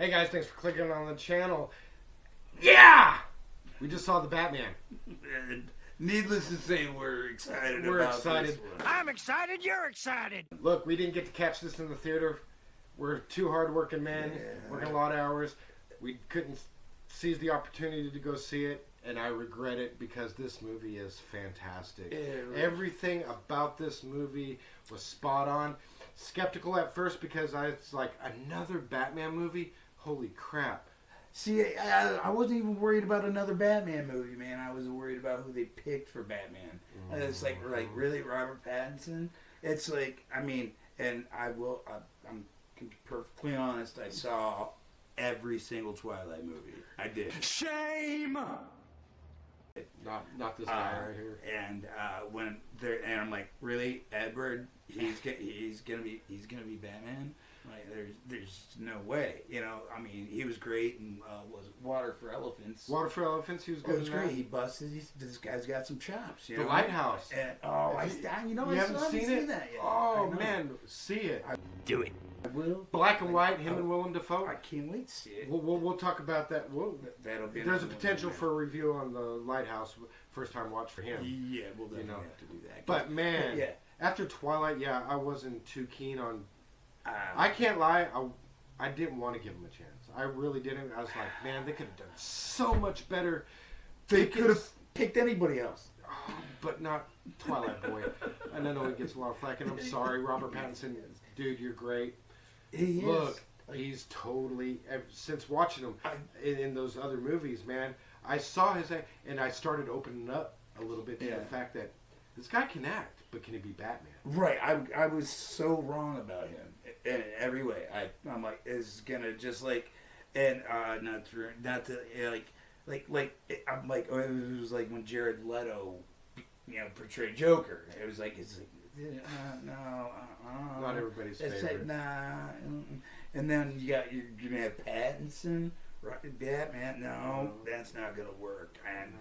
Hey guys, thanks for clicking on the channel. Yeah! We just saw the Batman. And needless to say, we're excited about this one. I'm excited, you're excited. Look, we didn't get to catch this in the theater. We're two hard-working men, working a lot of hours. We couldn't seize the opportunity to go see it, and I regret it because this movie is fantastic. Everything about this movie was spot on. Skeptical at first because it's like another Batman movie. Holy crap. See, I wasn't even worried about another Batman movie, man. I was worried about who they picked for Batman. And it's like really, Robert Pattinson? It's like, I mean, and I'm perfectly honest, I saw every single Twilight movie. I did. Shame! Not this guy right here. And when they're, and I'm like, really, Edward? He's gonna be Batman? Like, there's no way, you know. I mean, he was great in was Water for Elephants. Water for Elephants, he was good. It was great. He busted. This guy's got some chops. You know? Lighthouse. And, I still haven't seen that yet. Oh man, see it. Do it. I will. Black and white, him and Willem Dafoe. I can't wait to see it. We'll talk about that. That'll be. There's a potential for a review on the Lighthouse, first time watch for him. Yeah, we'll definitely have to do that. But man, yeah. After Twilight, I wasn't too keen on. I can't lie, I didn't want to give him a chance. I really didn't. I was like, man, they could have done so much better. They could have picked anybody else. But not Twilight Boy. And I know he gets a lot of flack, and I'm sorry, Robert Pattinson. Dude, you're great. He is. Look, he's totally, since watching him in those other movies, man, I saw his, and I started opening up a little bit to the fact that this guy can act, but can he be Batman? Right. I was so wrong about him in every way. I'm like, is gonna just like, and not to I'm like, it was like when Jared Leto, portrayed Joker. It was like, Not everybody's favorite. Like, nah. And then you're gonna have Pattinson, right? Batman. No, that's not gonna work. And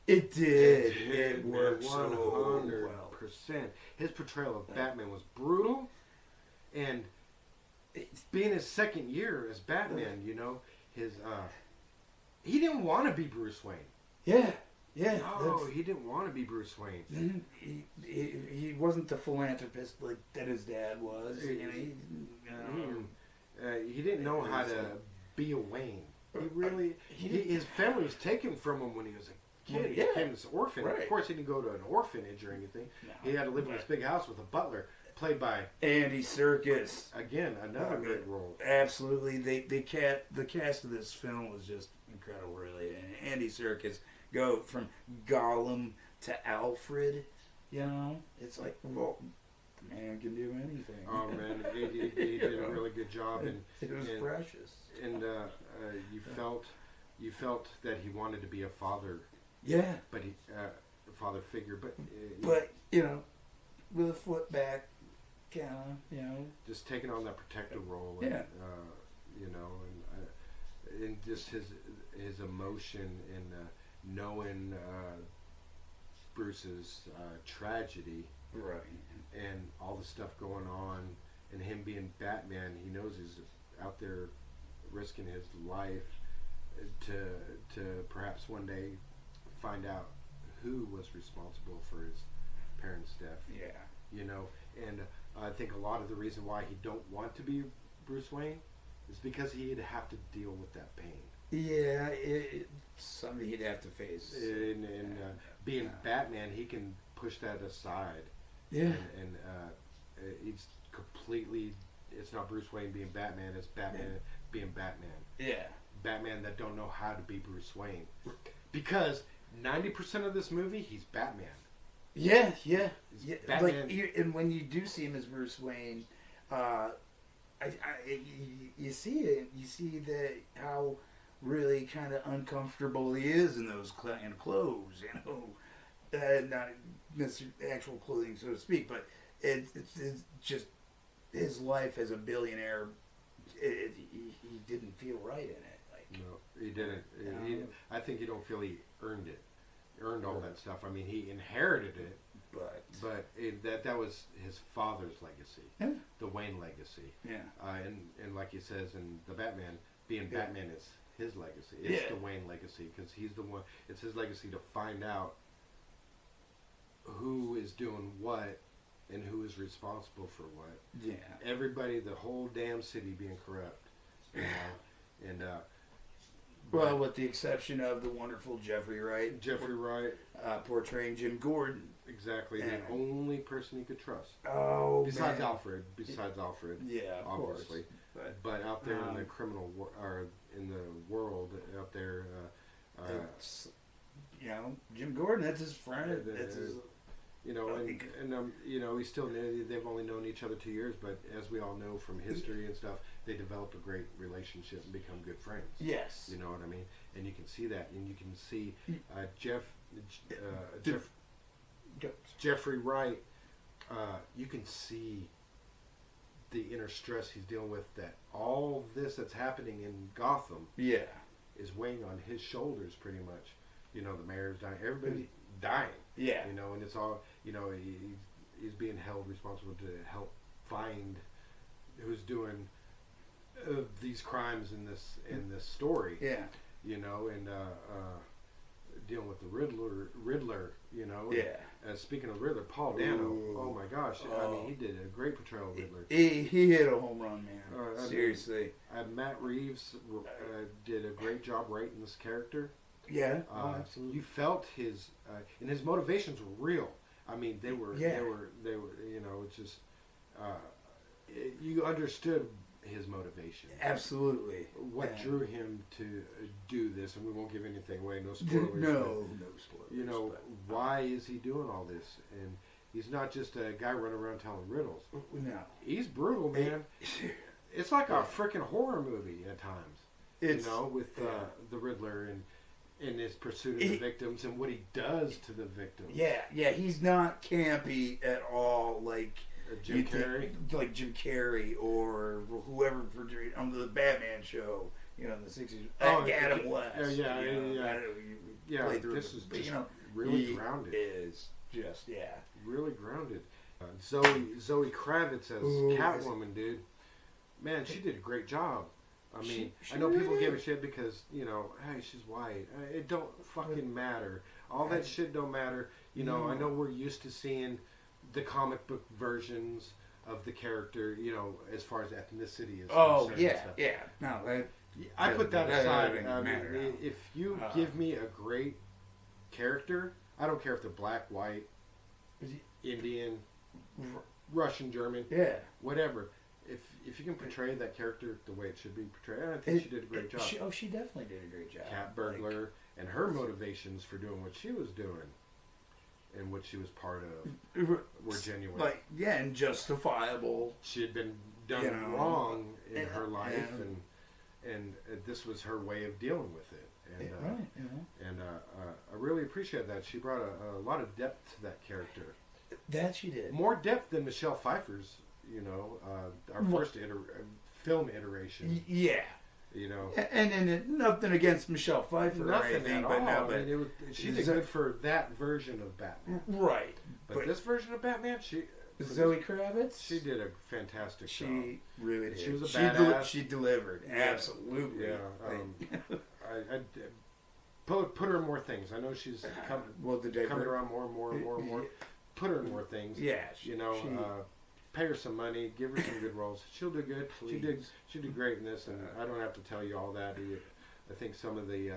it did. It worked 100%. His portrayal of Batman was brutal, and being his second year as Batman, he didn't want to be Bruce Wayne. Yeah. No, he didn't want to be Bruce Wayne. He wasn't the philanthropist like that his dad was. He didn't know how to be a Wayne. His family was taken from him when he was a kid. He became this orphan. Right. Of course, he didn't go to an orphanage or anything. No, he had to live in this big house with a butler, played by Andy Serkis. Again, another great role. Absolutely, the cast of this film was just incredible, really. And Andy Serkis go from Gollum to Alfred. It's like, well, the man can do anything. Oh man, he did a really good job, and it was precious. And you felt that he wanted to be a father. Yeah, but a father figure, but with a foot back, kind of, just taking on that protective role, and, and just his emotion in knowing Bruce's tragedy, right, and all the stuff going on, and him being Batman, he knows he's out there risking his life to perhaps one day find out who was responsible for his parents' death. Yeah. And I think a lot of the reason why he don't want to be Bruce Wayne is because he'd have to deal with that pain. Yeah, it's something he'd have to face. And being Batman, he can push that aside. Yeah. And he's completely, it's not Bruce Wayne being Batman, it's Batman being Batman. Yeah. Batman that don't know how to be Bruce Wayne. Because 90% of this movie, he's Batman. Yeah. Batman. Like, and when you do see him as Bruce Wayne, you see it. You see that how really kind of uncomfortable he is in those kind of clothes. Not necessarily actual clothing, so to speak, but it's just his life as a billionaire. He didn't feel right in it. No, he didn't. I think you don't feel he earned all that stuff. I mean, he inherited it, but that was his father's legacy, the Wayne legacy. Yeah. And like he says in the Batman, being Batman is his legacy. It's the Wayne legacy because he's the one. It's his legacy to find out who is doing what and who is responsible for what. Yeah. Everybody, the whole damn city being corrupt. You know? And well, with the exception of the wonderful Jeffrey Wright. Jeffrey Wright. Portraying Jim Gordon. Exactly. And the only person you could trust. Oh, Besides man. Alfred. Besides Alfred. Yeah, of obviously. course. But out there in the criminal or in the world out there, it's, you know, Jim Gordon. That's his friend. That's his. You know, and you know, he's still new. They've only known each other 2 years, but as we all know from history and stuff, they develop a great relationship and become good friends. Yes. You know what I mean? And you can see that, and you can see Jeffrey Wright. You can see the inner stress he's dealing with. That all this that's happening in Gotham, is weighing on his shoulders pretty much. You know, the mayor's dying. Everybody's dying. Yeah. You know, and it's all, you know, he's being held responsible to help find who's doing these crimes in this story. Yeah. You know, and dealing with the Riddler, you know. Yeah. Speaking of Riddler, Paul Dano. Oh my gosh. I mean, he did a great portrayal of Riddler. He hit a home run, man. Seriously. Matt Reeves did a great job writing this character. Yeah, absolutely. You felt his, and his motivations were real. I mean, they were, you know, it's just, you understood his motivation. Absolutely. What drew him to do this, and we won't give anything away, no spoilers. No spoilers. You know, why is he doing all this? And he's not just a guy running around telling riddles. No. He's brutal, man. It's like a freaking horror movie at times. You know, with the Riddler and in his pursuit of the victims and what he does to the victims. Yeah, he's not campy at all, like Jim Carrey, like Jim Carrey or whoever on the Batman show, you know, in the '60s. Adam West. Yeah. This is just really grounded. Is just really grounded. Zoe Kravitz as Catwoman, dude. Man, she did a great job. I mean, I know people give a shit because, you know, hey, she's white. It don't fucking matter. All that shit don't matter. You know, I know we're used to seeing the comic book versions of the character, you know, as far as ethnicity is concerned. Yeah. No, I put that aside. If you give me a great character, I don't care if they're black, white, Indian, Russian, German, whatever. If you can portray that character the way it should be portrayed, I think she did a great job. She definitely did a great job. Cat burglar and her motivations for doing what she was doing and what she was part of were genuine. And justifiable. She had been done wrong in her life, and this was her way of dealing with it. And I really appreciate that. She brought a lot of depth to that character. That she did. More depth than Michelle Pfeiffer's. You know, our first film iteration. Yeah. You know, and nothing against Michelle Pfeiffer or anything, but no, but she did good for that version of Batman, right? But this version of Batman, Zoe Kravitz, she did a fantastic job. She really did. She was a badass. She delivered, absolutely. Yeah, I put her in more things. I know she's coming around more and more. Put her in more things. Yeah, you know. Pay her some money, give her some good roles. She'll do good. Please. She did great in this, and I don't have to tell you all that. I think some of the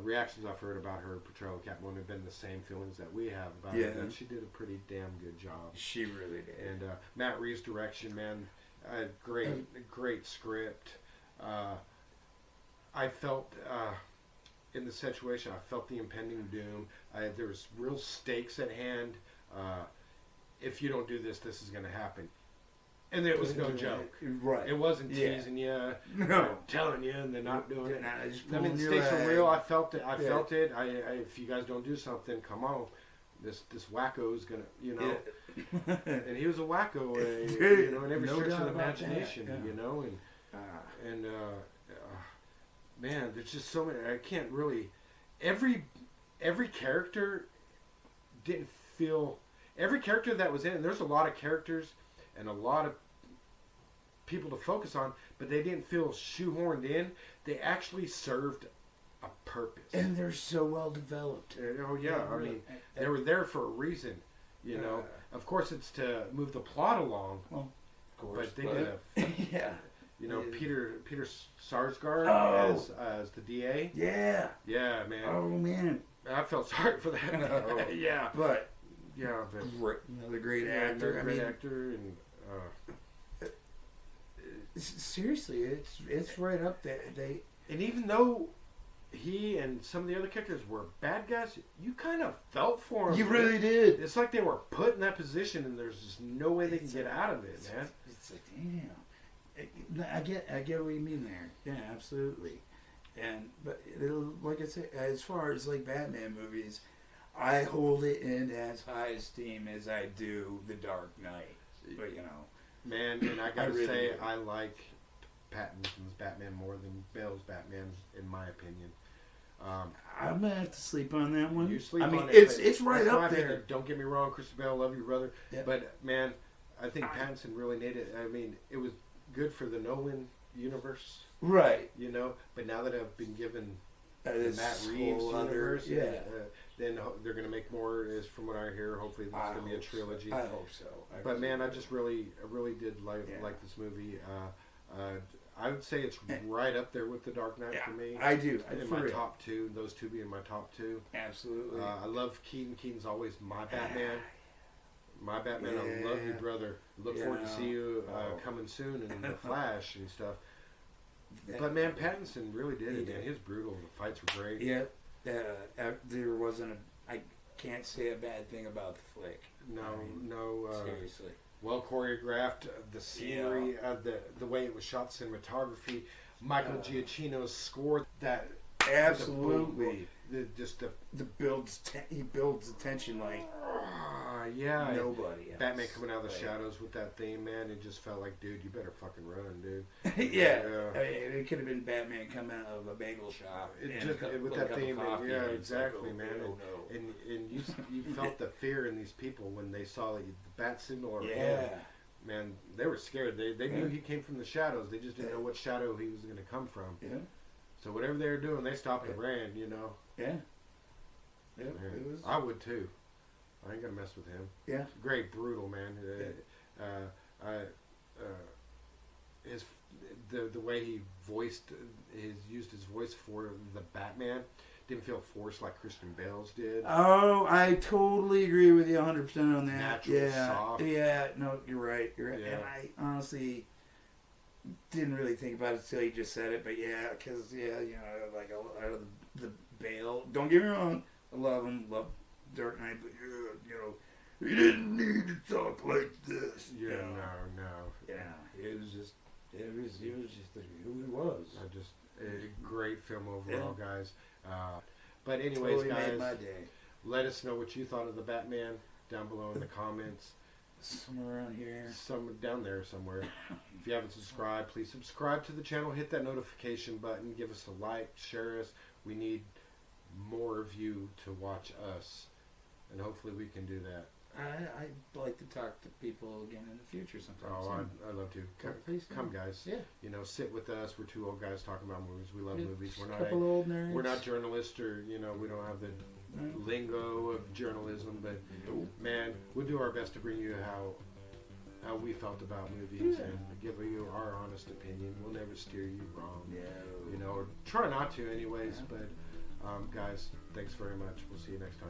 reactions I've heard about her portrayal of Catwoman have been the same feelings that we have about her. That she did a pretty damn good job. She really did. And Matt Reeves' direction, man, great script. I felt in the situation, I felt the impending doom. There was real stakes at hand. If you don't do this, this is going to happen. And it was no joke. Right. It wasn't teasing you, telling you, and they're not doing it. I mean, the stakes were real. I felt it. If you guys don't do something, come on. This wacko is going to, you know. And he was a wacko, you know, in every stretch of the imagination, you know. And man, there's just so many. I can't really. Every character didn't feel. Every character that was in, and there's a lot of characters and a lot of people to focus on, but they didn't feel shoehorned in. They actually served a purpose. And they're so well developed. Oh yeah, I mean, they were there for a reason. You know, of course, it's to move the plot along. Well, of course, but they did a yeah. You know, Peter Sarsgaard as the DA. Yeah. Yeah, man. Oh man, I felt sorry for that. Yeah, but another great actor. Great actor, and seriously, it's right up there. And even though he and some of the other characters were bad guys, you kind of felt for them. You really did. It's like they were put in that position, and there's just no way they can get out of it, man. It's like, damn. I get what you mean there. Yeah, absolutely. But like I said, as far as like Batman movies, I hold it in as high esteem as I do The Dark Knight. But you know, man, and I gotta really say, do. I like Pattinson's Batman more than Bale's Batman, in my opinion. I'm gonna have to sleep on that one. You sleep I mean, on it. It's right that's up there. opinion. Don't get me wrong, Christian Bale, love you, brother. Yeah. But man, I think Pattinson really needed it. I mean, it was good for the Nolan universe, right? You know. But now that I've been given the This Matt Reeves whole universe, then they're going to make more. Is from what I hear. Hopefully, there's going to be a trilogy. I hope so. But man, I really did like this movie. I would say it's right up there with The Dark Knight for me. I do. In my top two, those two being my top two. Absolutely. I love Keaton. Keaton's always my Batman. My Batman. I love you, brother. Look forward to see you coming soon in The Flash and stuff. But man, Pattinson really did it. Man, he was brutal. The fights were great. Yeah. There wasn't I can't say a bad thing about the flick. No. Seriously. Well choreographed, the scenery, the way it was shot, cinematography, Michael Giacchino's score, that absolutely, he builds the tension like nobody else. Batman coming out of the shadows with that theme, man, it just felt like, dude, you better fucking run, dude. Yeah. I mean, it could have been Batman coming out of a bagel shop with that theme, exactly, like, man. no. And you felt the fear in these people when they saw the bat signal or him. Man, they were scared. They knew he came from the shadows. They just didn't know what shadow he was going to come from. Yeah. So whatever they were doing, they stopped and ran. You know. Yeah. Yeah. I would too. I ain't gonna mess with him. Yeah. Great, brutal man. The way he used his voice for the Batman didn't feel forced like Christian Bale's did. Oh, I totally agree with you 100% on that. Natural, soft. Yeah, no, you're right. Yeah. And I honestly didn't really think about it until you just said it, but because, you know, like out of the Bale, don't get me wrong, I love him, love Dark Knight, but, you know, he didn't need to talk like this. Yeah, you know? no. Yeah, it was just who he was. A great film overall, guys. But anyways, totally guys, made my day. Let us know what you thought of the Batman down below in the comments. Somewhere around here. Somewhere down there somewhere. If you haven't subscribed, please subscribe to the channel. Hit that notification button. Give us a like. Share us. We need more of you to watch us. And hopefully we can do that. I'd like to talk to people again in the future sometime. Oh, I'd love to. Come, guys. Yeah. You know, sit with us. We're two old guys talking about movies. We love movies. We're not journalists, or we don't have the lingo of journalism. But man, we'll do our best to bring you how we felt about movies and give you our honest opinion. We'll never steer you wrong. Yeah. Or try not to, anyways. But guys, thanks very much. We'll see you next time.